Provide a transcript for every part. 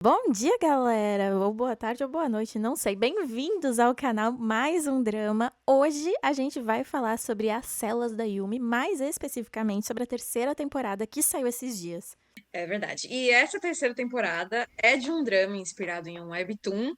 Bom dia, galera! Ou boa tarde ou boa noite, não sei. Bem-vindos ao canal Mais um Drama. Hoje a gente vai falar sobre as celas da Yumi, mais especificamente sobre a terceira temporada que saiu esses dias. É verdade. E essa terceira temporada é de um drama inspirado em um webtoon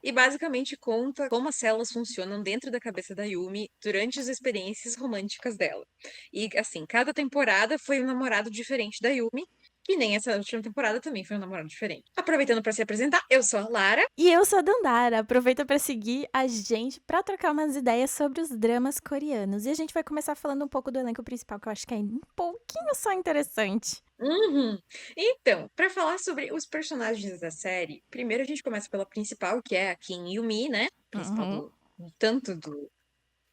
e basicamente conta como as células funcionam dentro da cabeça da Yumi durante as experiências românticas dela. E assim, cada temporada foi um namorado diferente da Yumi, e nem essa última temporada também foi um namorado diferente. Aproveitando para se apresentar, eu sou a Lara. E eu sou a Dandara, aproveita para seguir a gente para trocar umas ideias sobre os dramas coreanos. E a gente vai começar falando um pouco do elenco principal, que eu acho que é um pouquinho só interessante. Uhum. Então, para falar sobre os personagens da série, primeiro a gente começa pela principal, que é a Kim Yumi, né? Principal Uhum. tanto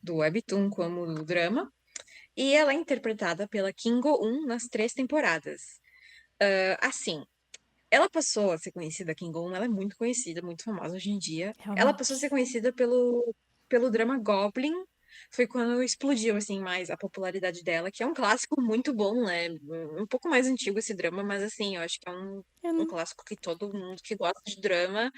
do webtoon como do drama. E ela é interpretada pela Kim Go-eun nas 3 temporadas. Assim, ela passou a ser conhecida, a Kim Go-eun, ela é muito conhecida, muito famosa hoje em dia. Ela passou a ser Realmente. conhecida pelo drama Goblin. Foi quando explodiu, assim, mais a popularidade dela, que é um clássico muito bom, né? Um pouco mais antigo esse drama, mas, assim, eu acho que é Eu um não- clássico que todo mundo que gosta de drama,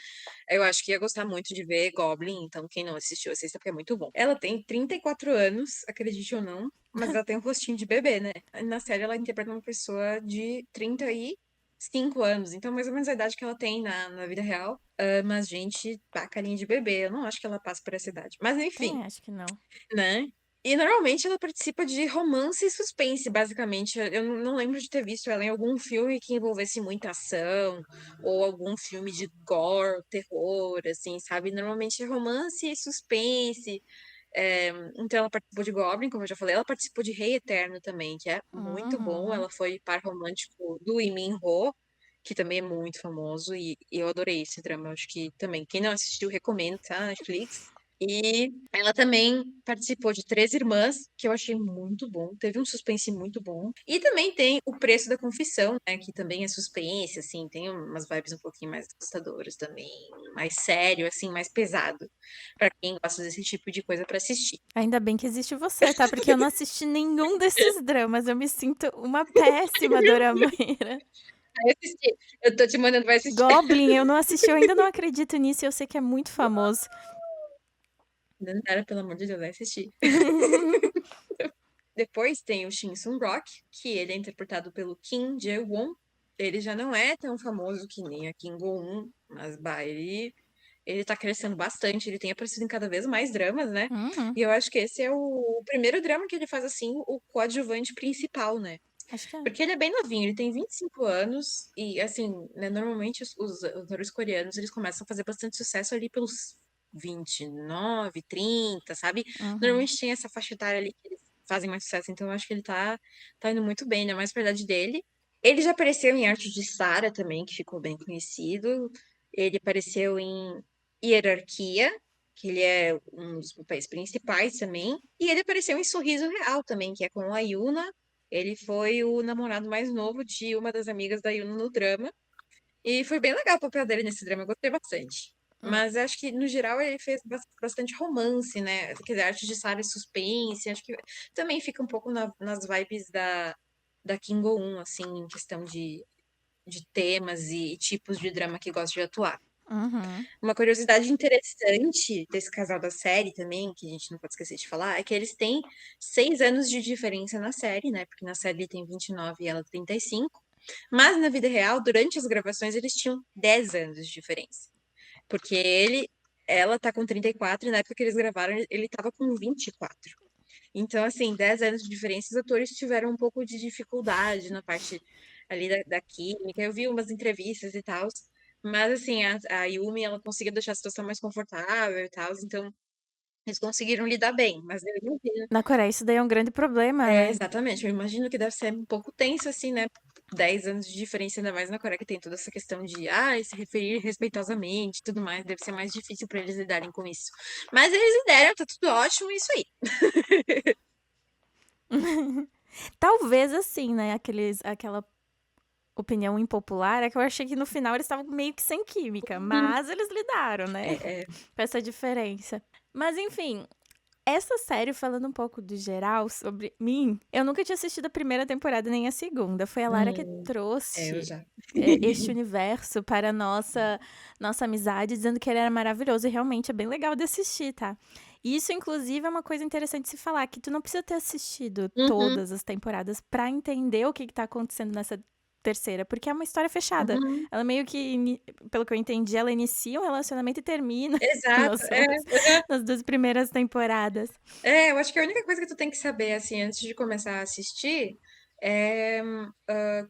eu acho que ia gostar muito de ver Goblin. Então, quem não assistiu, assista, porque é muito bom. Ela tem 34 anos, acredite ou não, mas ela tem um rostinho de bebê, né? Na série, ela interpreta uma pessoa de 35 anos, então mais ou menos a idade que ela tem na vida real. Mas, gente, tá carinha de bebê. Eu não acho que ela passa por essa idade. Mas, enfim, Também acho que não. né? E normalmente ela participa de romance e suspense, basicamente. Eu não lembro de ter visto ela em algum filme que envolvesse muita ação, ou algum filme de gore, terror, assim, sabe? Normalmente é romance e suspense. Então ela participou de Goblin, como eu já falei, ela participou de Rei Eterno também, que é muito bom. Uhum. Ela foi par romântico do Lee Min-ho, que também é muito famoso, e eu adorei esse drama. Eu acho que também, quem não assistiu, recomendo, tá? Na Netflix. E ela também participou de Três Irmãs, que eu achei muito bom. Teve um suspense muito bom. E também tem O Preço da Confissão, né? Que também é suspense, assim, tem umas vibes um pouquinho mais assustadoras também, mais sério, assim, mais pesado, pra quem gosta desse tipo de coisa pra assistir. Ainda bem que existe você, tá? Porque eu não assisti nenhum desses dramas. Eu me sinto uma péssima dorameira. Vai assistir. Eu tô te mandando, vai assistir. Goblin, eu não assisti, eu ainda não acredito nisso e eu sei que é muito famoso. Nandara, pelo amor de Deus, vai assistir. Depois tem o Shin Sung-rock, que ele é interpretado pelo Kim Jae-won. Ele já não é tão famoso que nem a Kim Go-eun, mas bah, ele tá crescendo bastante, ele tem aparecido em cada vez mais dramas, né? Uhum, E eu acho que esse é o primeiro drama que ele faz assim, o coadjuvante principal, né? acho que é. Porque ele é bem novinho, ele tem 25 anos e assim, né, normalmente os atores coreanos, eles começam a fazer bastante sucesso ali pelos 29, 30, sabe? Uhum. Normalmente tem essa faixa etária ali que eles fazem mais sucesso, então eu acho que ele tá indo muito bem, né? Mais pra idade dele. Ele já apareceu em Arte de Sarah também, que ficou bem conhecido. Ele apareceu em Hierarquia, que ele é um dos papéis principais também. E ele apareceu em Sorriso Real também, que é com a Yuna. Ele foi o namorado mais novo de uma das amigas da Yuna no drama. E foi bem legal o papel dele nesse drama, eu gostei bastante. Hum. Mas acho que, no geral, ele fez bastante romance, né? Quer dizer, arte de Sarah e suspense. Acho que também fica um pouco nas vibes da Kim Go-eun, assim, em questão de temas e tipos de drama que gosta de atuar. Uhum. Uma curiosidade interessante desse casal da série também, que a gente não pode esquecer de falar, é que eles têm 6 anos de diferença na série, né? Porque na série ele tem 29 e ela 35. Mas na vida real, durante as gravações, eles tinham 10 anos de diferença. Porque ela tá com 34 e na época que eles gravaram, ele tava com 24. Então, assim, 10 anos de diferença, os atores tiveram um pouco de dificuldade na parte ali da química. Eu vi umas entrevistas e tal, mas assim, a Yumi, ela conseguiu deixar a situação mais confortável e tal, então eles conseguiram lidar bem, mas eu imagino. Na Coreia isso daí é um grande problema, É, né? exatamente, eu imagino que deve ser um pouco tenso, assim, né? 10 anos de diferença, ainda mais na Coreia, que tem toda essa questão de se referir respeitosamente e tudo mais, deve ser mais difícil para eles lidarem com isso. Mas eles lideram, tá tudo ótimo, é isso aí. Talvez assim, né? Aquela opinião impopular é que eu achei que no final eles estavam meio que sem química, mas eles lidaram, né? É, é, Com essa diferença. Mas enfim, Essa série, falando um pouco do geral sobre mim, eu nunca tinha assistido a primeira temporada nem a segunda. Foi a Lara que Eu trouxe, já. este universo para a nossa amizade, dizendo que ele era maravilhoso e realmente é bem legal de assistir, tá. E isso inclusive é uma coisa interessante de se falar, que tu não precisa ter assistido Uhum, todas as temporadas pra entender o que tá acontecendo nessa terceira, porque é uma história fechada. uhum. Ela meio que pelo que eu entendi, ela inicia um relacionamento e termina Exato, nas cenas nas 2 primeiras temporadas. eu acho que a única coisa que tu tem que saber, assim, antes de começar a assistir, é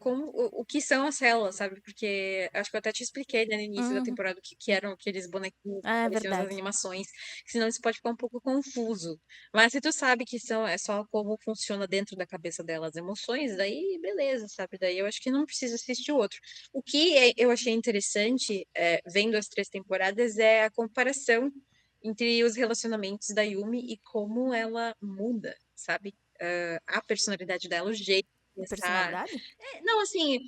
como o que são as células, sabe? Porque acho que eu até te expliquei, né, no início da Uhum. temporada o que eram aqueles bonequinhos que É apareciam nas verdade. animações, que senão isso pode ficar um pouco confuso. Mas se tu sabe que é só como funciona dentro da cabeça dela as emoções, daí beleza, sabe? Daí eu acho que não precisa assistir o outro. O que eu achei interessante, vendo as 3 temporadas, é a comparação entre os relacionamentos da Yumi e como ela muda, sabe? A personalidade dela, o jeito de A pensar. personalidade? Não, assim,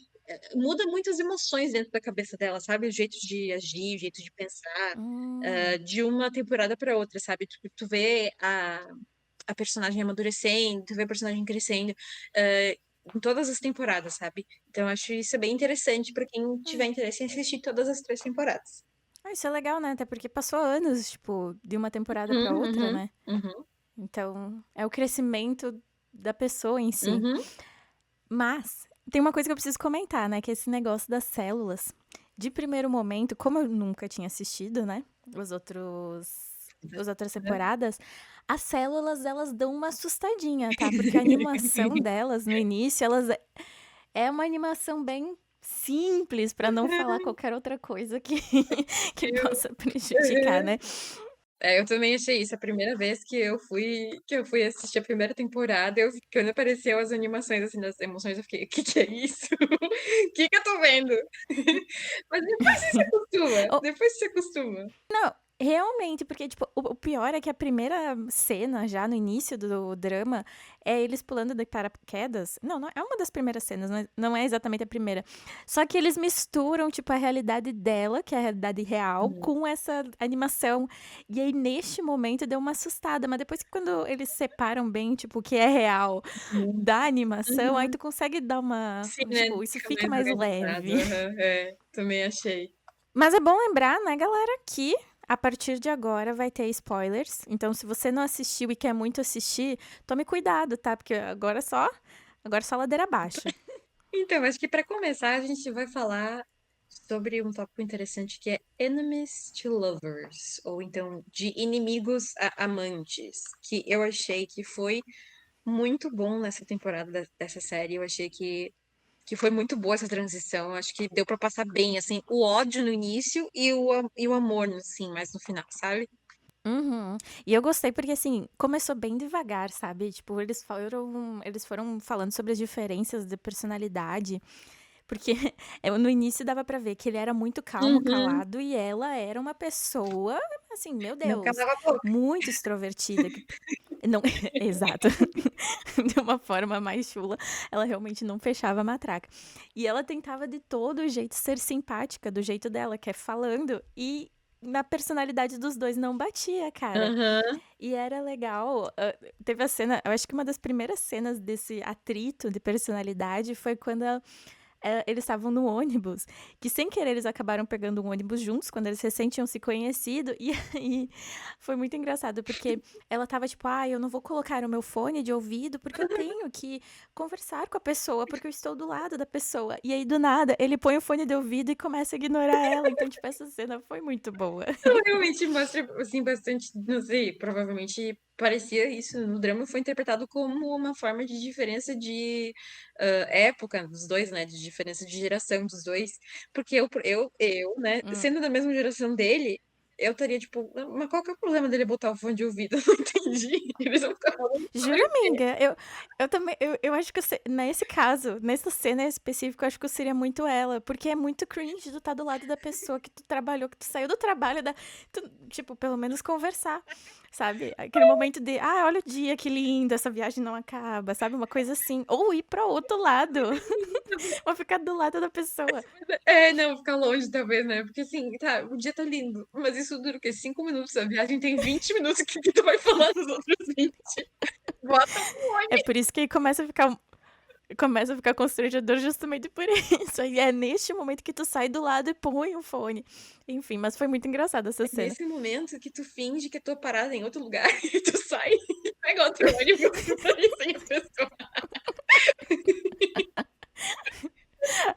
muda muitas emoções dentro da cabeça dela, sabe? O jeito de agir, o jeito de pensar, Hum. de uma temporada para outra, sabe? Tu vê a personagem amadurecendo, tu vê a personagem crescendo. Em todas as temporadas, sabe? Então, eu acho isso bem interessante para quem tiver Hum. interesse em assistir todas as 3 temporadas. Ah, isso é legal, né, até porque passou anos, tipo, de uma temporada pra Uhum, outra, uhum, né. uhum, Então, é o crescimento da pessoa em si. uhum. Mas, tem uma coisa que eu preciso comentar, né, que é esse negócio das células. De primeiro momento, como eu nunca tinha assistido, né, os outros as outras temporadas, as células elas dão uma assustadinha, tá, porque a animação delas no início, elas é uma animação bem simples, pra não falar qualquer outra coisa que que Eu possa prejudicar, né. eu também achei isso. A primeira vez que eu fui assistir a primeira temporada, quando apareceu as animações, assim, das emoções, eu fiquei: "O que que é isso? O que que eu tô vendo?" Mas depois você se acostuma, O depois você se acostuma. Não, realmente, porque, tipo, o pior é que a primeira cena, já no início do drama, é eles pulando de paraquedas. Não é uma das primeiras cenas, não é exatamente a primeira. Só que eles misturam, tipo, a realidade dela, que é a realidade real, Uhum, com essa animação. E aí, neste momento, deu uma assustada, mas depois que quando eles separam bem, tipo, o que é real uhum, da animação, aí uhum. tu consegue dar uma Sim, né, tipo, isso fica fica mais mais organizado. leve. Aham, também achei. Mas é bom lembrar, né, galera, que a partir de agora vai ter spoilers. Então, se você não assistiu e quer muito assistir, tome cuidado, tá? Porque agora é só ladeira abaixo. Então, acho que para começar a gente vai falar sobre um tópico interessante que é enemies to lovers, ou então de inimigos a amantes, que eu achei que foi muito bom nessa temporada dessa série. Eu achei que foi muito boa essa transição. Eu acho que deu para passar bem, assim, o ódio no início e o amor, assim, mais no final, sabe? Uhum. E eu gostei porque, assim, começou bem devagar, sabe? Tipo, eles foram falando sobre as diferenças de personalidade. Porque no início dava pra ver que ele era muito calmo, Uhum. calado, e ela era uma pessoa, assim, meu Não Deus, calava a boca. muito extrovertida. Não, exato. De uma forma mais chula, ela realmente não fechava a matraca. E ela tentava de todo jeito ser simpática, do jeito dela, que é falando, e na personalidade dos dois não batia, cara. Aham. E era legal, teve a cena, eu acho que uma das primeiras cenas desse atrito de personalidade foi quando eles estavam no ônibus, que sem querer eles acabaram pegando um ônibus juntos, quando eles recém tinham se conhecido, e aí foi muito engraçado, porque ela estava tipo: "Ai, eu não vou colocar o meu fone de ouvido, porque eu tenho que conversar com a pessoa, porque eu estou do lado da pessoa". E aí, do nada, ele põe o fone de ouvido e começa a ignorar ela, então, tipo, essa cena foi muito boa. Ela realmente mostra, assim, bastante, não sei, provavelmente parecia isso no drama, foi interpretado como uma forma de diferença de época dos dois, né? De diferença de geração dos dois. Porque né, Hum. sendo da mesma geração dele, eu estaria tipo, mas qual que é o problema dele botar o fone de ouvido? Eu não entendi. Eles vão ficar falando Juro, amiga, eu também, eu acho que nesse caso, nessa cena específica, eu acho que eu seria muito ela, porque é muito cringe tu estar do lado da pessoa que tu trabalhou, que tu saiu do trabalho, tipo, pelo menos conversar, sabe? Aquele momento de, ah, olha o dia, que lindo, essa viagem não acaba, sabe? Uma coisa assim. Ou ir para outro lado, ou ficar do lado da pessoa. não, ficar longe talvez, né? Porque assim, tá, o dia tá lindo, mas isso dura o quê? 5 minutos, a viagem tem 20 minutos, o que que tu vai falar nos outros 20? Bota É por isso que começa a ficar constrangedor justamente por isso. Aí é neste momento que tu sai do lado e põe o fone. Enfim, mas foi muito engraçada essa cena. nesse momento que tu finge que tua parada em outro lugar e tu sai e pega outro ônibus e sem a pessoa.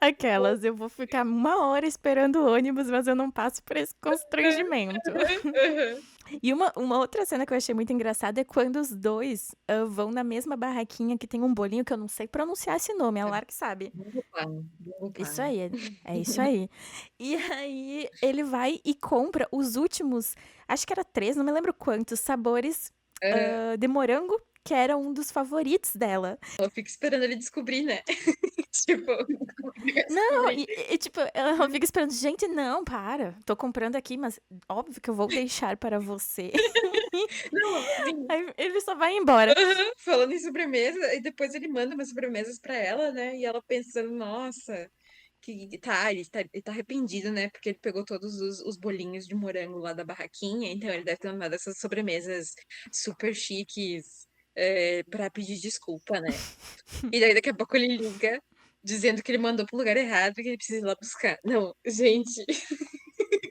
Aquelas, eu vou ficar 1 hora esperando o ônibus, mas eu não passo por esse constrangimento. Aham. E uma outra cena que eu achei muito engraçada é quando os dois vão na mesma barraquinha que tem um bolinho que eu não sei pronunciar esse nome, a Lara que sabe. Bungo Pau, Bungo Isso Pau. aí, é isso aí. E aí ele vai e compra os últimos, acho que era 3, não me lembro quantos, sabores Aham. de morango, que era um dos favoritos dela. Eu fico esperando ele descobrir, né? Tipo, ele vai Não, descobrir. tipo, ela fica esperando, gente, não, para, tô comprando aqui, mas óbvio que eu vou deixar para você. Não, assim, Aí ele só vai embora. aham, falando em sobremesa, e depois ele manda umas sobremesas pra ela, né? E ela pensando, nossa, ele tá arrependido, né? Porque ele pegou todos os bolinhos de morango lá da barraquinha, então ele deve ter mandado essas sobremesas super chiques, pra pedir desculpa, né? E daí daqui a pouco ele liga, dizendo que ele mandou pro lugar errado e que ele precisa ir lá buscar. Não, gente,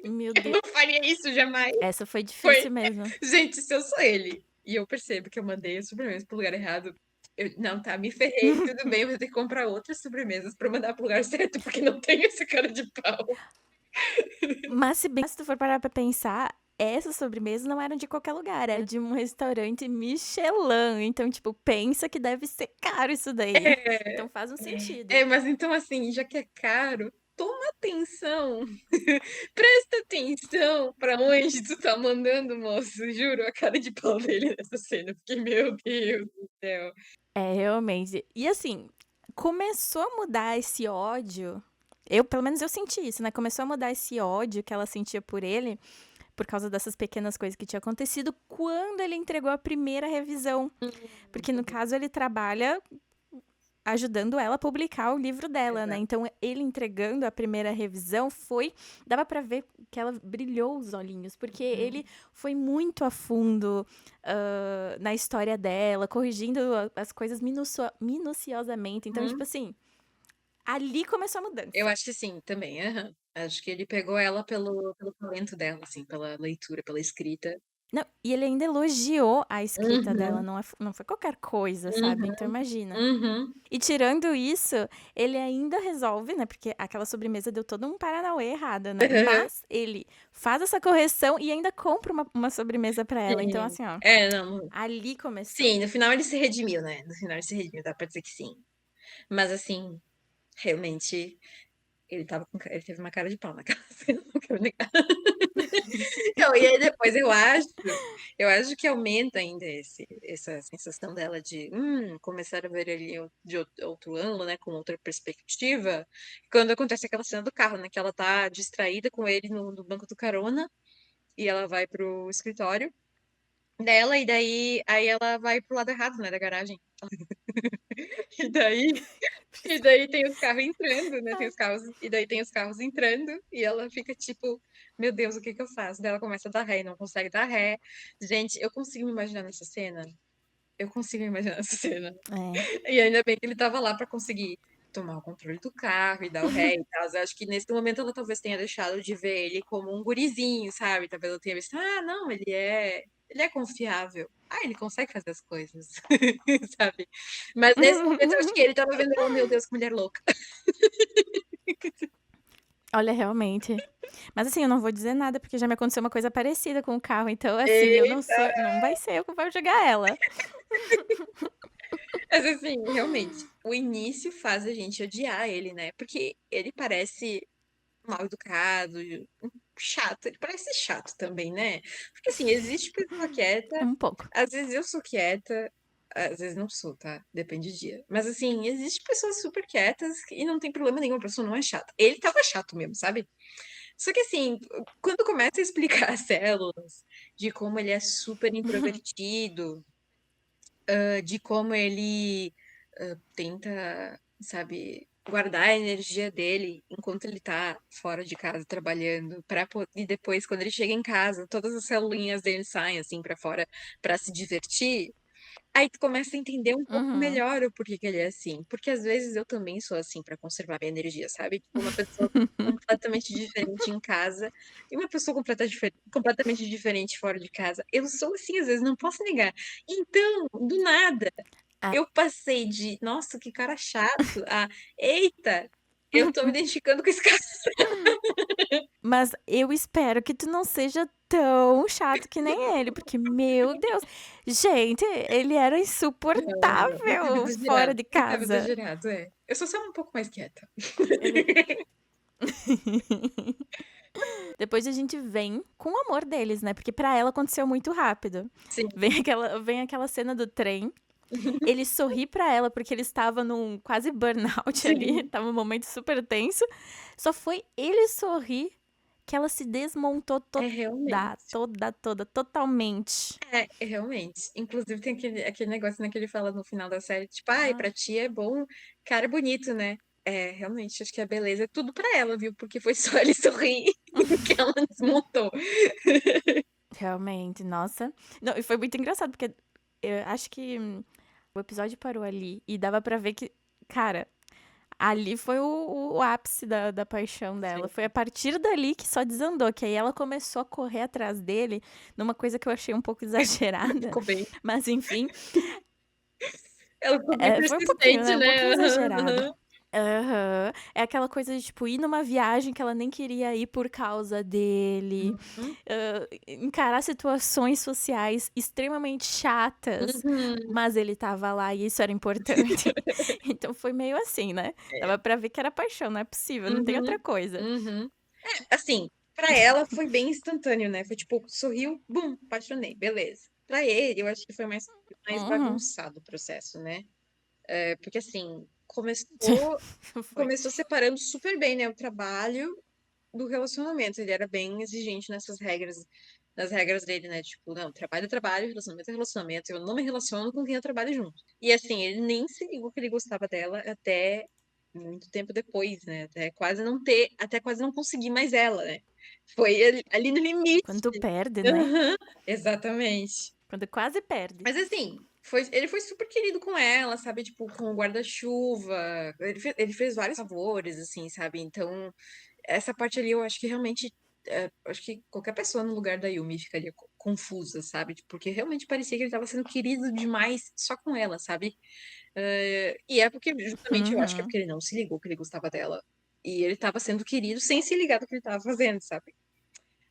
Meu eu Deus, não faria isso jamais. essa foi Foi, difícil mesmo. gente, se eu sou ele e eu percebo que eu mandei as sobremesas pro lugar errado, não, tá, me ferrei, tudo bem, eu vou ter que comprar outras sobremesas pra mandar pro lugar certo, porque não tem essa cara de pau. Mas se tu for parar pra pensar, essas sobremesas não eram de qualquer lugar, era de um restaurante Michelin. Então, tipo, pensa que deve ser caro isso daí. É, Então faz um sentido. mas então assim, já que é caro, toma atenção, presta atenção pra onde tu tá mandando, moço, juro, a cara de pau dele nessa cena, porque, meu Deus do céu. É, realmente. E assim, começou a mudar esse ódio. Pelo menos eu senti isso, né? Começou a mudar esse ódio que ela sentia por ele, por causa dessas pequenas coisas que tinha acontecido, quando ele entregou a primeira revisão. Porque no caso ele trabalha ajudando ela a publicar o livro dela, né? Exato. Então ele entregando a primeira revisão dava pra ver que ela brilhou os olhinhos, porque ele foi muito a fundo na história dela, corrigindo as coisas minuciosamente. Então, tipo Uhum. assim, ali começou a Eu mudança. acho que sim, também, aham. Acho que ele pegou ela pelo talento dela, assim, pela leitura, pela escrita. Não, e ele ainda elogiou a escrita dela, Uhum, não foi qualquer coisa, sabe? Então uhum, imagina. uhum. E tirando isso, ele ainda resolve, né? Porque aquela sobremesa deu todo um paranauê errado, né? Aham. Mas ele faz essa correção e ainda compra uma sobremesa pra ela. Então, Sim. assim, ó, Não. ali começou. Sim, no final ele se redimiu, né? No final ele se redimiu, dá pra dizer que sim. Mas assim, realmente, ele teve uma cara de pau naquela cena, não quero negar. Então, e aí depois eu acho que aumenta ainda essa sensação dela de começar a ver ele de outro ângulo, né, com outra perspectiva, quando acontece aquela cena do carro, né, que ela tá distraída com ele no banco do carona, e ela vai pro escritório dela, e daí aí ela vai pro lado errado, né, da garagem. E daí E daí tem os carros entrando, né? E daí tem os carros entrando, e ela fica tipo, meu Deus, o que que eu faço? Daí ela começa a dar ré e não consegue dar ré. Gente, eu consigo me imaginar nessa cena. Eu consigo me imaginar nessa cena. É. E ainda bem que ele tava lá pra conseguir tomar o controle do carro e dar o ré e tal. Eu acho que nesse momento ela talvez tenha deixado de ver ele como um gurizinho, sabe? Talvez ela tenha visto, não, ele é confiável. Ele consegue fazer as coisas, sabe? Mas nesse momento eu acho que ele tava vendo ela, meu Deus, que mulher louca. Olha, realmente. Mas assim, eu não vou dizer nada, porque já me aconteceu uma coisa parecida com o carro. Então, assim, eu não Eita! sou. Não vai ser eu que vou julgar ela. Mas assim, realmente, o início faz a gente odiar ele, né? Porque ele parece mal educado, chato. Ele parece chato também, né? Porque assim, existe pessoa quieta, Um pouco. às vezes eu sou quieta, às vezes não sou, tá? Depende do dia. Mas assim, existe pessoas super quietas e não tem problema nenhum, a pessoa não é chata. Ele tava chato mesmo, sabe? Só que assim, quando começa a explicar as células, de como ele é super introvertido, de como ele tenta, sabe? guardar a energia dele enquanto ele tá fora de casa trabalhando, e depois, quando ele chega em casa, todas as celulinhas dele saem assim pra fora pra se divertir. Aí tu começa a entender um pouco Uhum. melhor o porquê que ele é assim. Porque às vezes eu também sou assim pra conservar minha energia, sabe? Tipo, uma pessoa completamente diferente em casa e uma pessoa completamente diferente fora de casa. Eu sou assim, às vezes, não posso negar. Então, do nada, Ah, eu passei de, nossa, que cara chato, a, eita, eu tô me identificando com esse cara. mas eu espero que tu não seja tão chato que nem ele, porque, meu Deus, gente, ele era Não, não tava insuportável fora exagerado, de não tava casa. exagerado, é. Eu sou só um pouco mais quieta. Ele... Depois a gente vem com o amor deles, né? Porque pra ela aconteceu muito rápido. Sim. Vem aquela cena do trem. Ele sorri pra ela porque ele estava num quase burnout ali, Sim. tava um momento super tenso. Só foi ele sorrir que ela se desmontou É toda, realmente. totalmente. É, realmente. Inclusive tem aquele negócio, né, que ele fala no final da série, tipo, ai, Ah, pra ti é bom, cara bonito, né? É, realmente, acho que a beleza é tudo pra ela, viu? Porque foi só ele sorrir que ela desmontou. realmente, nossa. Não, e foi muito engraçado, porque eu acho que o episódio parou ali e dava pra ver que, cara, ali foi o ápice da paixão dela. Sim, Foi a partir dali que só desandou, que aí ela começou a correr atrás dele, numa coisa que eu achei um pouco exagerada. ficou bem. Mas enfim, Ela ficou bem foi um pouquinho, persistente, né? Um né? pouquinho Aham, exagerada. aham. Aham. É aquela coisa de, tipo, ir numa viagem que ela nem queria ir por causa dele. Uhum. Encarar situações sociais extremamente chatas. Uhum. Mas ele tava lá e isso era importante. Então foi meio assim, né? É. Dava pra ver que era paixão, não é possível, não tem outra Uhum. coisa. Uhum. Assim, pra ela foi bem instantâneo, né? Foi tipo, sorriu, bum, apaixonei, beleza. Pra ele, eu acho que foi mais Uhum. bagunçado o processo, né? É, porque assim, começou separando super bem, né, o trabalho do relacionamento. Ele era bem exigente nas regras dele, né? Tipo, não, trabalho é trabalho, relacionamento é relacionamento. Eu não me relaciono com quem eu trabalho junto. E assim, ele nem se ligou que ele gostava dela até muito tempo depois, né? Até quase não conseguir mais ela, né? Foi ali no limite. Quando tu perde, né? Aham, exatamente. Quando quase perde. Mas assim, ele foi super querido com ela, sabe? Tipo, com o guarda-chuva. Ele fez vários favores, assim, sabe? Então, essa parte ali eu acho que realmente. Acho que qualquer pessoa no lugar da Yumi ficaria confusa, sabe? Tipo, porque realmente parecia que ele estava sendo querido demais só com ela, sabe? E é porque, justamente, eu acho que é Uhum. porque ele não se ligou que ele gostava dela. E ele estava sendo querido sem se ligar do que ele estava fazendo, sabe?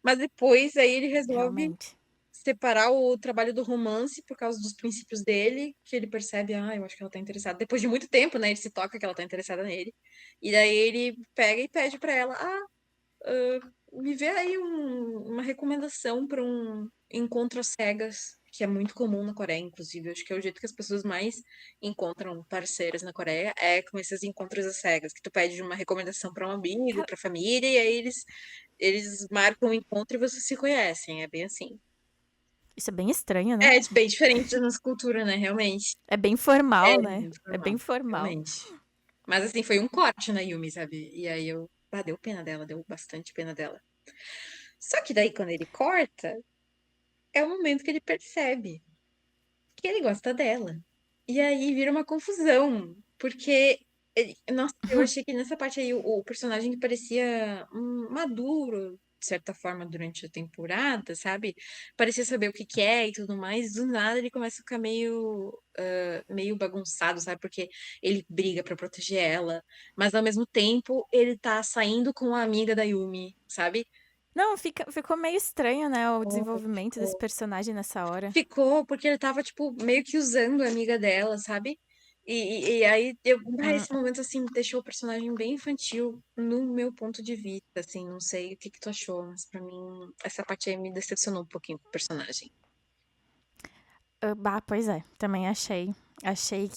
Mas depois aí ele resolve Realmente. separar o trabalho do romance por causa dos princípios dele, que ele percebe, eu acho que ela tá interessada. Depois de muito tempo, né, ele se toca que ela tá interessada nele. E daí ele pega e pede pra ela, me vê aí uma recomendação pra um encontro às cegas, que é muito comum na Coreia, inclusive. Eu acho que é o jeito que as pessoas mais encontram parceiras na Coreia, é com esses encontros às cegas, que tu pede uma recomendação pra um amigo, Cara, pra família, e aí eles marcam o encontro e vocês se conhecem. É bem assim. isso é bem estranho, né? É bem diferente da nossa cultura, né? Realmente. É bem formal, É né? muito É bem formal, formal. realmente. Mas assim, foi um corte na Yumi, sabe? E aí deu pena dela, deu bastante pena dela. Só que daí, quando ele corta, é o momento que ele percebe que ele gosta dela. E aí vira uma confusão, porque nossa, eu achei que nessa parte aí o personagem que parecia maduro, de certa forma, durante a temporada, sabe? Parecia saber o que que é e tudo mais. Do nada ele começa a ficar meio bagunçado, sabe? Porque ele briga pra proteger ela, mas ao mesmo tempo ele tá saindo com a amiga da Yumi, sabe? Não, ficou meio estranho, né, o Oh, desenvolvimento desse ficou. personagem nessa hora. Ficou, porque ele tava, tipo, meio que usando a amiga dela, sabe? E aí, Hum, esse momento, assim, deixou o personagem bem infantil, no meu ponto de vista, assim, não sei o que que tu achou, mas pra mim, essa parte aí me decepcionou um pouquinho com o personagem. pois é, também achei. Achei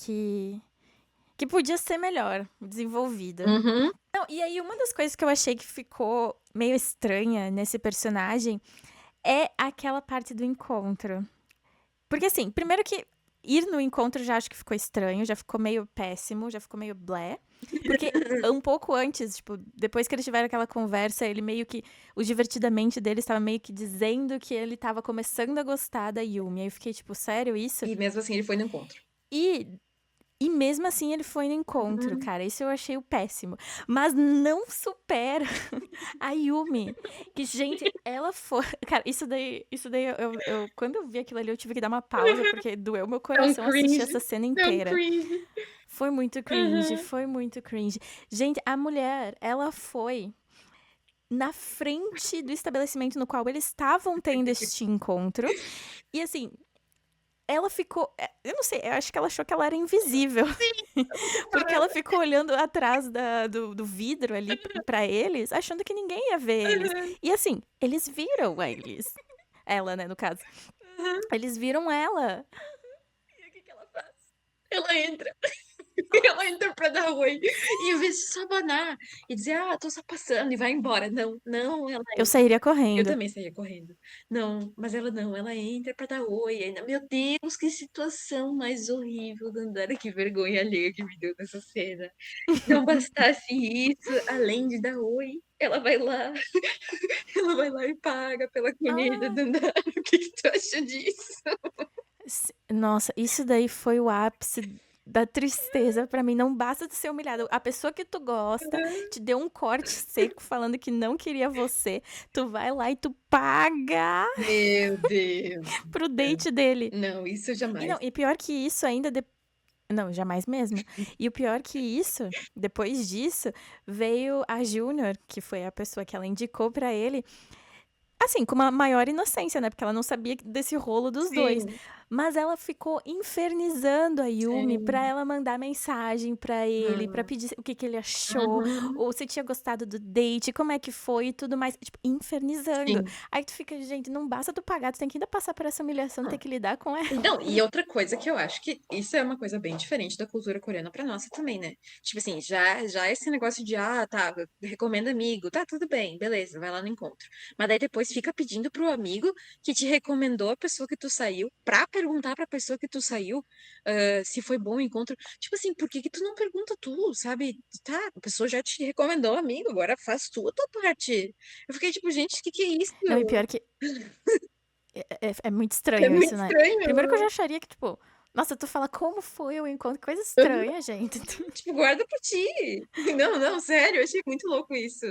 que podia ser melhor desenvolvida. Uhum. Não, e aí uma das coisas que eu achei que ficou meio estranha nesse personagem é aquela parte do encontro. Porque assim, primeiro que ir no encontro já acho que ficou estranho, já ficou meio péssimo, já ficou meio blé. Porque um pouco antes, tipo, depois que eles tiveram aquela conversa, ele meio que. O divertidamente dele estava meio que dizendo que ele estava começando a gostar da Yumi. Aí eu fiquei, tipo, sério isso? E mesmo assim ele foi no encontro. E E mesmo assim ele foi no encontro, Uhum. cara. Isso eu achei o péssimo. Mas não supera a Yumi. Que, gente, ela foi. Cara, isso daí quando eu vi aquilo ali, eu tive que dar uma pausa, porque doeu meu Tão coração assistir cringe, essa cena tão inteira. cringe. Foi muito cringe, Uhum. foi muito cringe. Gente, a mulher, ela foi na frente do estabelecimento no qual eles estavam tendo este encontro. E assim, ela ficou. Eu não sei, eu acho que ela achou que ela era invisível. Porque ela ficou olhando atrás do vidro ali pra eles, achando que ninguém ia ver eles. Uhum. E assim, eles viram eles. Ela, né, no caso. Uhum. Eles viram ela. E o que que ela faz? Ela entra. Ela entra pra dar oi. E em vez de só abanar e dizer, ah, tô só passando e vai embora. Não, não, ela Eu entra. sairia Eu correndo. também saía correndo. Não, mas ela não, ela entra pra dar oi. Ainda, meu Deus, que situação mais horrível, Dandara, que vergonha alheia que me deu nessa cena. Não bastasse isso, além de dar oi, ela vai lá, ela vai lá e paga pela comida, Ah, Dandara. O que que tu acha disso? nossa, isso daí foi o ápice da tristeza pra mim. Não basta de ser humilhada. A pessoa que tu gosta te deu um corte seco falando que não queria você. Tu vai lá e tu paga Meu Deus. pro date dele. Não, isso E não, jamais. e pior que isso ainda, não, jamais mesmo. E o pior que isso, depois disso, veio a Júnior, que foi a pessoa que ela indicou pra ele, assim, com uma maior inocência, né? Porque ela não sabia desse rolo dos dois. Sim, Mas ela ficou infernizando a Yumi pra sim. ela mandar mensagem pra ele, pra Uhum. pedir o que que ele achou, Uhum. ou se tinha gostado do date, como é que foi e tudo mais. Tipo, infernizando. Sim. Aí tu fica, gente, não basta tu pagar, tu tem que ainda passar por essa humilhação, ter que lidar com ela. Não, e outra coisa que eu acho que isso é uma coisa bem diferente da cultura coreana pra nossa também, né? Tipo assim, já esse negócio de, ah, tá, recomenda amigo, tá, tudo bem, beleza, vai lá no encontro. Mas daí depois fica pedindo pro amigo que te recomendou a pessoa que tu saiu, pra perguntar pra pessoa que tu saiu, se foi bom o encontro. Tipo assim, por que que tu não pergunta tu, sabe? Tá, a pessoa já te recomendou, amigo, agora faz tu a tua parte. Eu fiquei tipo, gente, o que que é isso? Não, e pior que é muito É estranho muito isso, né? Primeiro que eu já estranho. acharia que, tipo, nossa, tu fala como foi o encontro, coisa estranha, gente. Tipo, guarda pra ti. Não, não, sério, eu achei muito louco isso.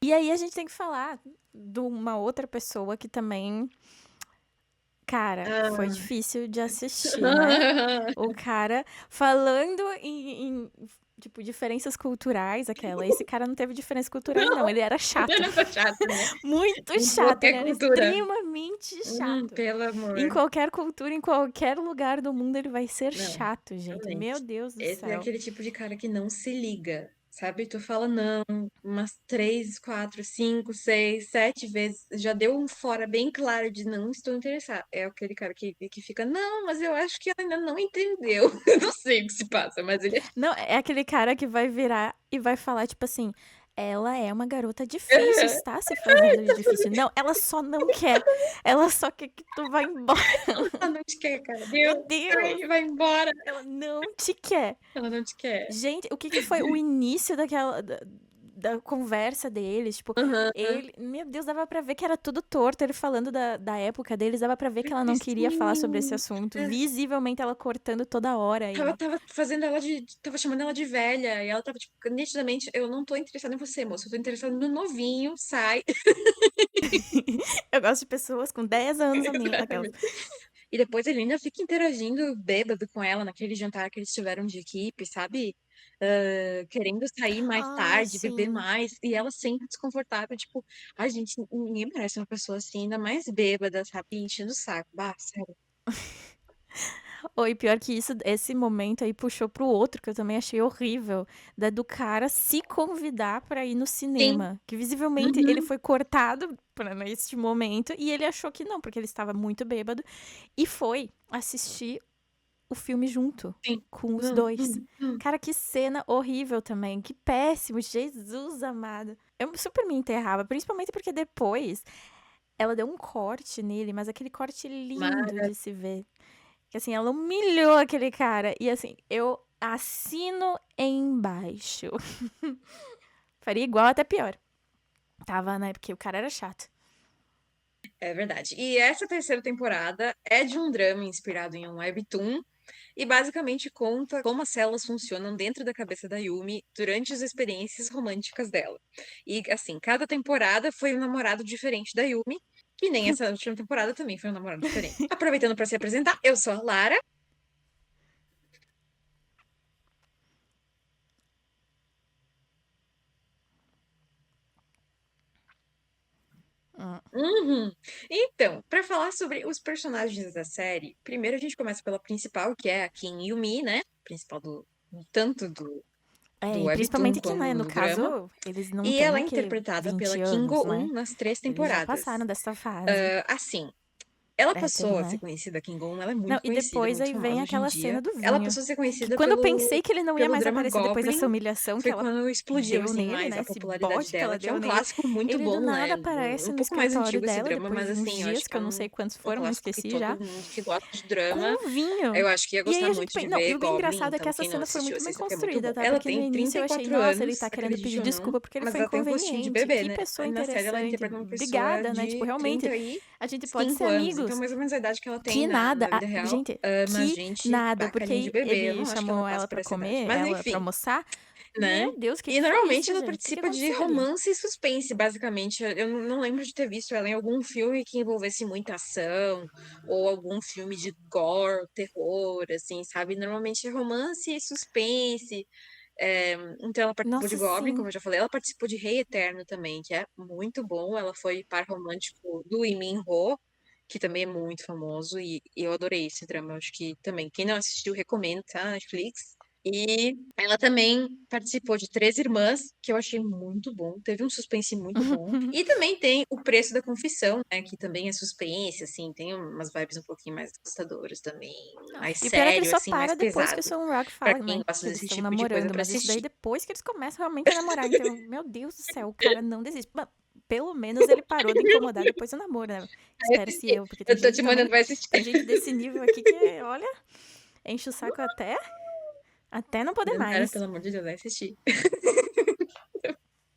E aí a gente tem que falar de uma outra pessoa que também, cara, foi Ah. difícil de assistir, né? O cara falando tipo, diferenças culturais, aquela. Esse cara não teve diferenças culturais, não. Ele era chato. Era chato, né? Muito Em chato. Ele qualquer era cultura. extremamente chato. Pelo Em amor. qualquer cultura, em qualquer lugar do mundo, ele vai ser Não, chato, gente. Meu realmente. Deus do Esse é céu. aquele tipo de cara que não se liga, sabe? Tu fala não umas 3, 4, 5, 6, 7 vezes. Já deu um fora bem claro de não estou interessado. É aquele cara que fica, não, mas eu acho que ela ainda não entendeu. Eu não sei o que se passa, mas ele Não, é aquele cara que vai virar e vai falar, tipo assim, ela é uma garota difícil, é. está se fazendo de difícil. Não, ela só não quer. Ela só quer que tu vá embora. Ela não te quer, cara. Meu Deus. Deus! Ai, vai embora. Ela não te quer. Ela não te quer. Gente, o que que foi o início daquela da conversa deles? Tipo, Aham. ele, meu Deus, dava pra ver que era tudo torto. Ele falando da época deles, dava pra ver que ela não queria falar sobre esse Sim. assunto. Visivelmente ela cortando toda hora ele. Tava fazendo ela de. Tava chamando ela de velha. E ela tava, tipo, nitidamente, eu não tô interessada em você, moça. Eu tô interessada no novinho, sai. Eu gosto de pessoas com 10 anos a menos. Aquelas. Exatamente. E depois ele ainda fica interagindo bêbado com ela naquele jantar que eles tiveram de equipe, sabe? Querendo sair mais Ah, tarde, beber sim. mais, e ela sempre desconfortável, tipo, ai, gente, ninguém merece uma pessoa assim, ainda mais bêbada, sabe? Enchendo o saco. Bah, sério. Oi, pior que isso, esse momento aí puxou pro outro, que eu também achei horrível, da do cara se convidar pra ir no Sim. cinema. Que visivelmente ele Uhum. foi cortado pra nesse momento e ele achou que não, porque ele estava muito bêbado e foi assistir o filme junto Sim. com os Hum, dois. hum, hum. Cara, que cena horrível também, que péssimo, Jesus amado. Eu super me enterrava, principalmente porque depois ela deu um corte nele, mas aquele corte lindo Mara- de se ver. Que assim, ela humilhou aquele cara. E assim, eu assino embaixo. Faria igual, até pior. Tava, né? Porque o cara era chato. É verdade. E essa terceira temporada é de um drama inspirado em um webtoon e basicamente conta como as células funcionam dentro da cabeça da Yumi durante as experiências românticas dela. E assim, cada temporada foi um namorado diferente da Yumi, que nem essa última temporada também foi um namorado diferente. Aproveitando para se apresentar, eu sou a Lara. Hum. Uhum. Então, para falar sobre os personagens da série, primeiro a gente começa pela principal, que é a Kim Yumi, né? Principal do tanto do E webtoon principalmente que, né, como no do drama. caso, eles não E têm ela é o quê? interpretada 20 pela Kim anos, né? Go-eun nas 3 Eles já temporadas. passaram dessa fase. Assim, ela Hétero, passou a ser né? conhecida, a Kim Go-eun, ela é Não, muito e conhecida, depois muito aí vem famosa hoje em aquela cena dia. do Ela vinho. passou a ser Que conhecida quando eu pensei que ele não ia pelo mais drama aparecer depois Goblin, dessa humilhação que foi ela quando explodiu, deu assim, nele, mais né? a Esse popularidade bote que ela dela, que é deu um nele. clássico muito Ele do bom, né? nada aparece Um no pouco mais escritório antigo esse dela, drama, depois mas de uns assim, eu dias, acho que que eu não sei quantos um foram, eu clássico que esqueci já, todo mundo que gosta de com drama, um vinho. eu acho que ia E aí gostar a gente muito de Não, e ver o bem Goblin, engraçado é que então essa quem não cena foi assistiu, muito bem assista que é muito construída, bom. tá? Ela Porque no tem início eu achei, 34 nossa, ele anos, tá querendo acredite pedir ou não, desculpa porque ele mas foi ela tem um rostinho de inconveniente. bebê, Que né? pessoa Aí na série ela interessante. interpreta uma pessoa Obrigada, né? Tipo, de realmente, a gente pode ser 35 anos, então amigos. mais ou menos a idade que ela tem Que na nada. vida real. Gente, Mas, que gente, nada. a Porque carinha de aí bebê, eu ele não acho que ela chamou passa ela por pra essa idade. comer, Mas ela pra enfim, almoçar. né? Meu Deus, o que E que foi normalmente isso, ela gente? O que que participa de aconteceu ali? romance e suspense, basicamente. Eu não lembro de ter visto ela em algum filme que envolvesse muita ação, ou algum filme de gore, terror, assim, sabe? Normalmente é romance e suspense. Então ela participou de Nossa, Goblin, sim. como eu já falei, ela participou de Rei Eterno também, que é muito bom. Ela foi par romântico do Lee Min-ho, que também é muito famoso, e eu adorei esse drama. Eu acho que também, quem não assistiu, recomendo, tá? Na Netflix. E ela também participou de Três Irmãs, que eu achei muito bom. Teve um suspense muito bom. E também tem O Preço da Confissão, né? Que também é suspense, assim, tem umas vibes um pouquinho mais assustadoras também, Não. mais E o pior é que ele sério, só assim, mais para depois que o pesado. Son Rock Pra fala, quem né? gosta Que eles desse estão tipo de coisa namorando. pra Mas isso daí assistir. depois que eles começam realmente a namorar. Então, meu Deus do céu, o cara não desiste. Pelo menos ele parou de incomodar depois do namoro, né? Vai Espero-se assistir. eu, porque tem Eu tô gente te mandando, também. vai assistir. Tem gente desse nível aqui que, olha, enche o saco até não poder Cara, mais. pelo amor de Deus, vai assistir.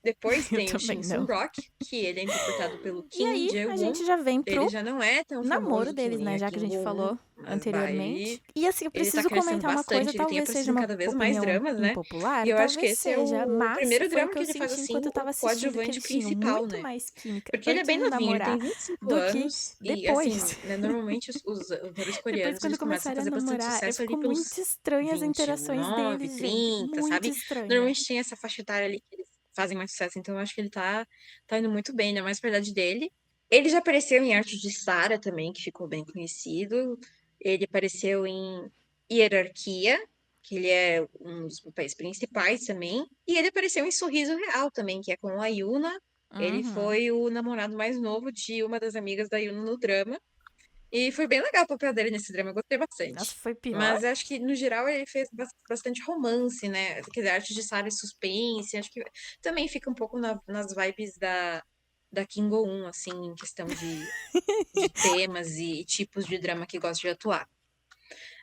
Depois Eu tem o também Shin não. Sung-rock, que ele é interpretado pelo E Kim aí, a Jae-won. gente já vem Ele pro já não é tão namoro famoso que deles, nem né? a Já que a Kim gente Go-eun, falou mas vai, anteriormente. E assim, eu ele tá preciso crescendo comentar uma coisa, bastante, ele tem talvez seja aparecido em uma cada vez mais opinião dramas, né? E impopular, eu acho que talvez esse é seja, o mas primeiro foi o drama que que eu ele faz senti assim, enquanto eu o tava assistindo, que coadjuvante eles tinham principal, muito né? mais química Porque ele é antes bem de novinho, ele namorar tem 25 do que anos, e assim, depois. né, normalmente os atores Depois, coreanos, quando eles começam a começaram a fazer bastante namorar, sucesso ali ficou pelos muito estranha as interações 29, deles, gente. 30, Muito sabe? estranha. Normalmente tem essa faixa etária ali que eles fazem mais sucesso, então eu acho que ele tá indo muito bem, ainda mais pra idade dele. Ele já apareceu em Arte de Sarah também, que ficou bem conhecido. Ele apareceu em Hierarquia, que ele é um dos papéis principais também. E ele apareceu em Sorriso Real também, que é com a Yuna. Ele Uhum. foi o namorado mais novo de uma das amigas da Yuna no drama. E foi bem legal o papel dele nesse drama, eu gostei Nossa, bastante. foi pior? Mas acho que, no geral, ele fez bastante romance, né? Quer dizer, arte de Sarah e suspense. Acho que também fica um pouco nas vibes da Kim Go-eun, assim, em questão de temas e tipos de drama que gosta de atuar.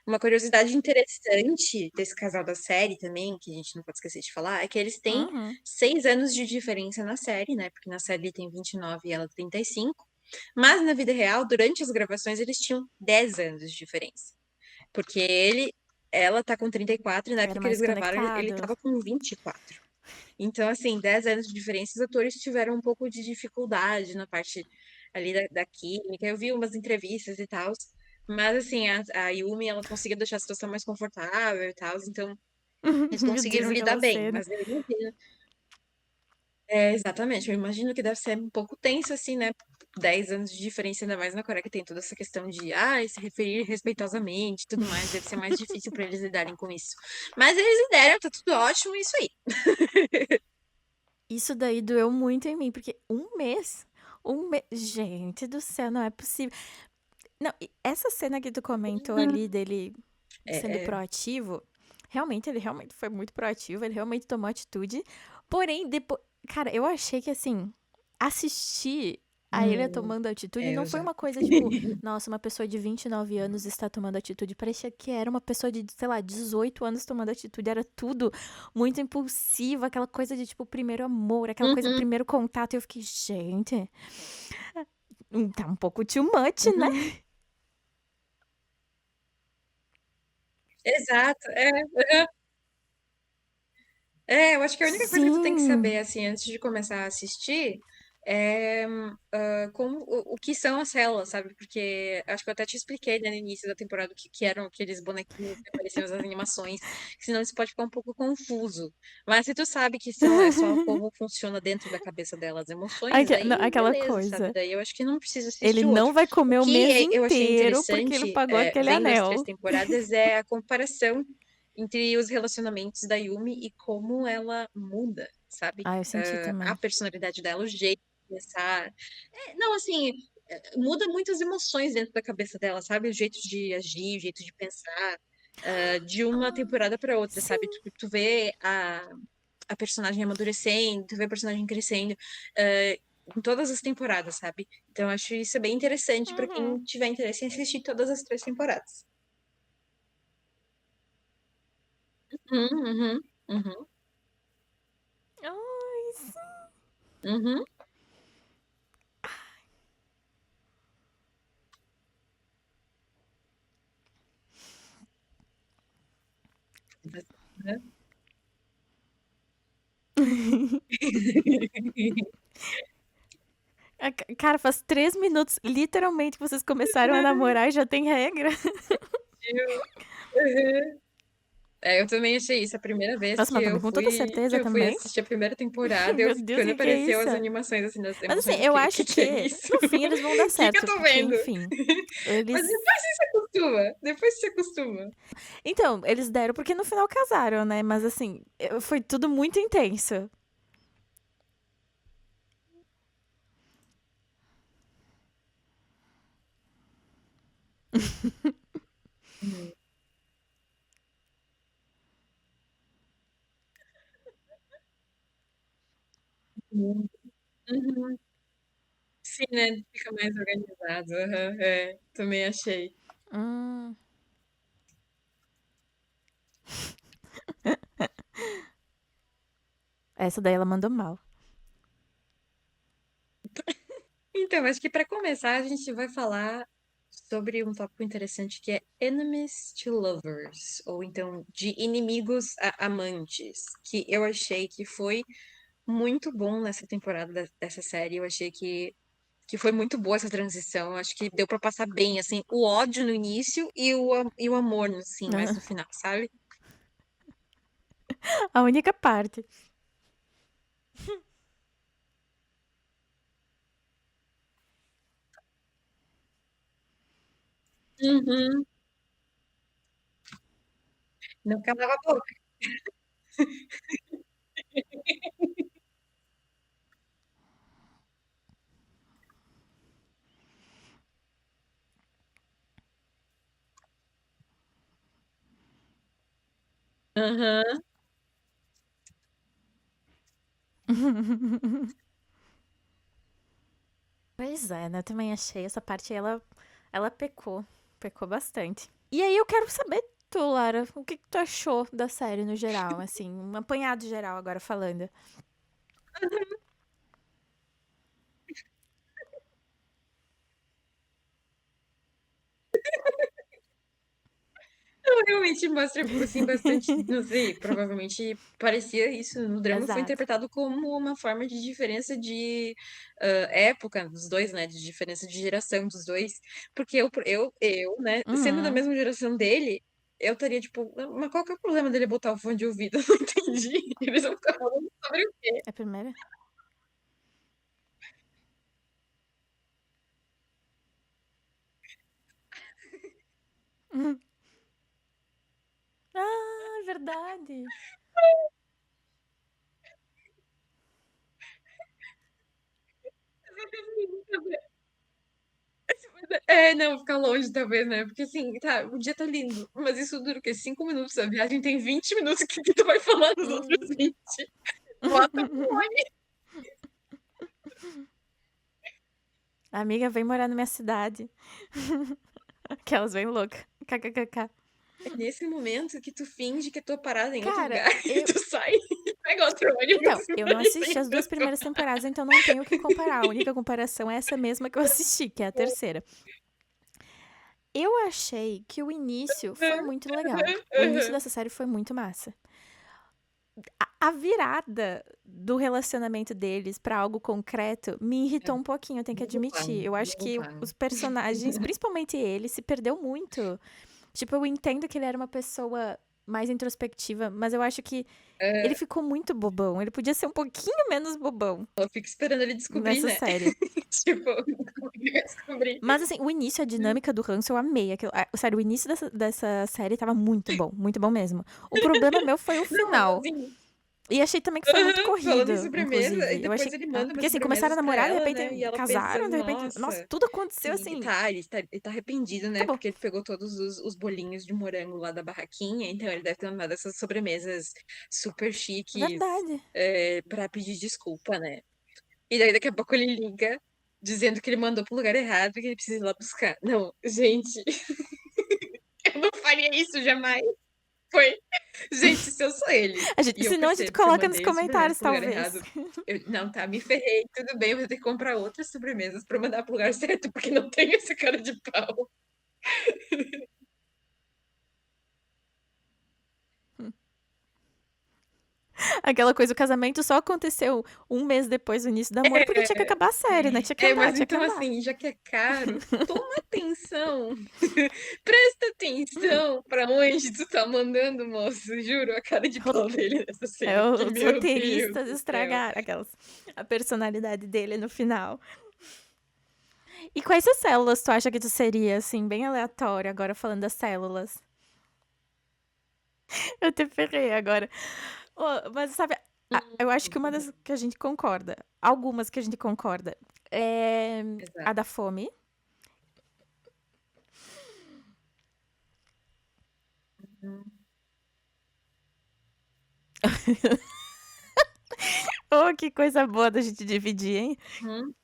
Uma curiosidade interessante desse casal da série também, que a gente não pode esquecer de falar, é que eles têm Uhum. 6 anos de diferença na série, né? Porque na série ele tem 29 e ela 35. Mas na vida real, durante as gravações, eles tinham 10 anos de diferença. Porque ela tá com 34 e na época Era que eles mais gravaram, ele conectado. tava com 24. Então, assim, 10 anos de diferença, os atores tiveram um pouco de dificuldade na parte ali da química. Eu vi umas entrevistas e tal, mas assim, a Yumi, ela conseguia deixar a situação mais confortável e tal, então eles Meu conseguiram Deus, lidar aquela bem. cena. Mas eu imagino, exatamente, eu imagino que deve ser um pouco tenso, assim, né? 10 anos de diferença, ainda mais na Coreia, que tem toda essa questão de se referir respeitosamente e tudo mais, deve ser mais difícil para eles lidarem com isso. Mas eles lideram, tá tudo ótimo, é isso aí. Isso daí doeu muito em mim, porque um mês. Um mês. Gente do céu, não é possível. Não, e essa cena que tu comentou ali dele sendo É, é, proativo, realmente, ele realmente foi muito proativo, ele realmente tomou atitude. Porém, depois. Cara, eu achei que assim, assistir a Ilha tomando atitude não Eu foi já. uma coisa tipo, nossa, uma pessoa de 29 anos está tomando atitude. Parecia que era uma pessoa de, sei lá, 18 anos tomando atitude. Era tudo muito impulsivo, aquela coisa de tipo, primeiro amor, aquela coisa, Uhum, primeiro contato. E eu fiquei, gente, tá um pouco too much, né? uhum. Exato, é, aham. É, eu acho que a única coisa que tu tem que Sim. saber, assim, antes de começar a assistir é como, o que são as células, sabe? Porque acho que eu até te expliquei, né, no início da temporada o que eram aqueles bonequinhos que apareciam nas animações, senão isso pode ficar um pouco confuso. Mas se tu sabe que são, é só como funciona dentro da cabeça dela as emoções, Não, aí aquela beleza, sabe? coisa. Daí eu acho que não precisa Ele assistir o não outro. vai O comer o que mês eu achei inteiro porque ele interessante, pagou aquele vendo as três anel. temporadas, é a comparação entre os relacionamentos da Yumi e como ela muda, sabe? Ah, eu senti A também. personalidade dela, o jeito de pensar. Não, assim, muda muitas emoções dentro da cabeça dela, sabe? O jeito de agir, o jeito de pensar, de uma temporada para outra, sabe? Sim. Tu vê a personagem amadurecendo, tu vê a personagem crescendo, eh, em todas as temporadas, sabe? Então, eu acho isso bem interessante para Uhum. quem tiver interesse em assistir todas as três temporadas. Uhum, uhum, uhum, Ai, sim. uhum. Cara, faz 3 minutos, literalmente, que vocês começaram a namorar e já tem regra. Uhum. Eu também achei isso a primeira vez Nossa, mas com toda que certeza eu fui também. assistir a primeira temporada, Meu Deus, o quando que é apareceu isso? as animações, assim, das Mas assim, emoções, eu eu fiquei, o acho que que é que isso? no fim eles vão dar O que eu certo, tô porque, vendo? enfim, Mas eles. depois você se acostuma, depois você se acostuma. Então, eles deram porque no final casaram, né? Mas assim, foi tudo muito intenso. Uhum. Uhum. Sim, né? Fica mais organizado. Aham, também achei. Hum. Essa daí ela mandou mal. Então, acho que para começar, a gente vai falar sobre um tópico interessante que é enemies to lovers, ou então de inimigos a amantes, que eu achei que foi muito bom nessa temporada dessa série. Eu achei que foi muito boa essa transição. Eu acho que deu para passar bem, assim, o ódio no início e o amor, assim, mais no final, sabe? A única parte. Uhum. Não calava a boca. Aham. Pois é, né? Eu também achei essa parte ela pecou. Pecou bastante. E aí eu quero saber tu, Lara, o que, que tu achou da série no geral, assim, um apanhado geral agora falando. Não, realmente mostra, assim, bastante, não sei, provavelmente parecia isso no drama, foi Exato. interpretado como uma forma de diferença de época dos dois, né, de diferença de geração dos dois, porque né, sendo da Uhum. mesma geração dele, eu estaria, tipo, mas qual que é o problema dele botar o fone de ouvido? Eu não entendi, eles vão ficar falando sobre o quê? É a primeira? Uhum. Ah, verdade. Não, ficar longe talvez, né? Porque assim, tá, o dia tá lindo, mas isso dura o quê? 5 minutos, a viagem tem 20 minutos, o que que tu vai falar nos outros Hum. 20? Bota. Amiga, vem morar na minha cidade. Aquelas bem loucas. KKKK. É nesse momento que tu finge que tu parada em outro Cara, lugar e eu. tu sai e pega outro Então, ônibus eu pra não ir pra assisti as duas Itaçu. primeiras temporadas, então não tenho o que comparar. A única comparação é essa mesma que eu assisti, que é a terceira. Eu achei que o início foi muito legal. O início dessa série foi muito massa. A virada do relacionamento deles pra algo concreto me irritou um pouquinho, eu tenho que Burro admitir. pago, Eu acho burro que pago. os personagens, principalmente ele, se perdeu muito. Tipo, eu entendo que ele era uma pessoa mais introspectiva, mas eu acho que ele É, ficou muito bobão. Ele podia ser um pouquinho menos bobão eu fico esperando ele descobrir, nessa né? série. Tipo, como ele vai descobrir? Mas assim, o início, a dinâmica do ranço, eu amei. Sério, o início dessa série tava muito bom mesmo. O problema meu foi o Não, mas final. assim, E achei também que foi muito falando em corrido, sobremesa, e inclusive. Eu depois achei. ele manda umas Porque assim, começaram a sobremesas pra namorar, de ela, repente né? E ela casaram, pensando, de repente. Nossa, nossa. tudo aconteceu Sim, e assim. tá, ele tá arrependido, né? Acabou. Porque ele pegou todos os bolinhos de morango lá da barraquinha, então ele deve ter mandado essas sobremesas super chiques, Verdade. pra pedir desculpa, né? E daí daqui a pouco ele liga dizendo que ele mandou pro lugar errado e que ele precisa ir lá buscar. Não, gente, eu não faria isso jamais. Foi. Gente, se eu sou ele e eu Senão a gente percebo que eu coloca nos mandei a sobremesa comentários, pro lugar talvez. errado, não, tá, me ferrei, tudo bem, eu vou ter que comprar outras sobremesas pra mandar pro lugar certo, porque não tenho esse cara de pau. Aquela coisa, o casamento só aconteceu um mês depois do início do amor, porque tinha que acabar a série, né? Tinha que andar, Mas tinha que então andar. assim, já que é caro, toma atenção. Presta atenção pra onde tu tá mandando, moço. Juro, a cara de Ro- pau dele nessa cena aqui, Os meu Deus roteiristas do céu. estragaram a personalidade dele no final. E quais as células tu acha que tu seria, assim, bem aleatório, agora falando das células? Eu te ferrei agora. Mas sabe, eu acho que uma das que a gente concorda, algumas que a gente concorda, é a Exato. da fome. Oh, que coisa boa da gente dividir, hein? Uhum.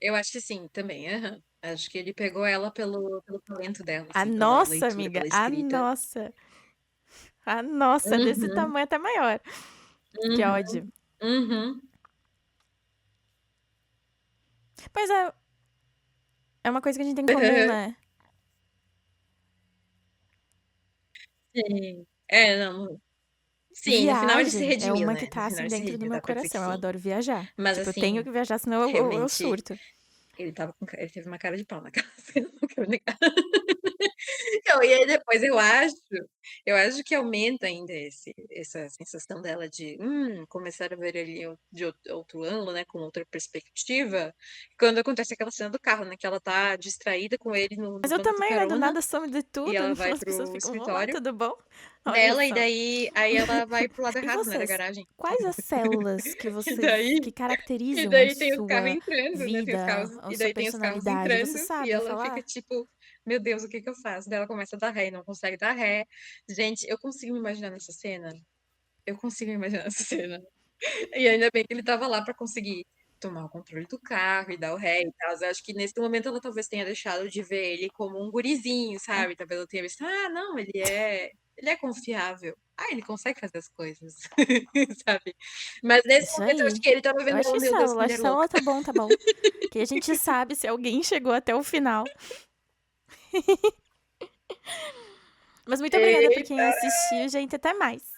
Eu acho que sim, também. Aham. Acho que ele pegou ela pelo talento dela, A assim, pela nossa, leitura, amiga, pela a escrita. nossa. A nossa, desse Uhum, tamanho até maior. Que uhum, ódio. uhum. Mas é uma coisa que a gente tem em comum, né? Sim. Não. Sim, no final ele se Viagem é redimiu, uma que né? No tá, final assim, ele se dentro do redimiu, meu dá pra dizer que coração. Eu sim. adoro viajar. Mas Tipo, eu tenho assim, que viajar, senão eu realmente, surto. ele teve uma cara de pau naquela cena, não quero negar. Então, e aí depois eu acho que aumenta ainda essa sensação dela de começar a ver ele de outro ângulo, né? Com outra perspectiva, quando acontece aquela cena do carro, né? Que ela tá distraída com ele no Mas eu banco de também, né? Do carona nada some de e tudo. ela vai As pessoas pro ficam, olá, escritório tudo bom? Olha dela, e só. daí aí ela vai pro lado E errado, né? Da vocês? garagem. Quais as células que E vocês, daí que E caracterizam a daí tem os carros sua entrando, né? vida, a sua Tem os carros personalidade? entrando Você e sabe ela fica falar? tipo, meu Deus, o que que eu faço? Daí ela começa a dar ré e não consegue dar ré. Gente, eu consigo me imaginar nessa cena. Eu consigo me imaginar nessa cena. E ainda bem que ele tava lá pra conseguir tomar o controle do carro e dar o ré e tal. Eu acho que nesse momento ela talvez tenha deixado de ver ele como um gurizinho, É, sabe? Talvez ela tenha visto, não, ele é confiável. Ele consegue fazer as coisas, sabe? Mas nesse isso momento eu acho aí. que ele tava Eu vendo ela, acho meu Deus, que que mulher louca. célula tá bom, tá bom. Que a gente sabe se alguém chegou até o final. Mas muito obrigada por quem Eita! assistiu, gente. Até mais.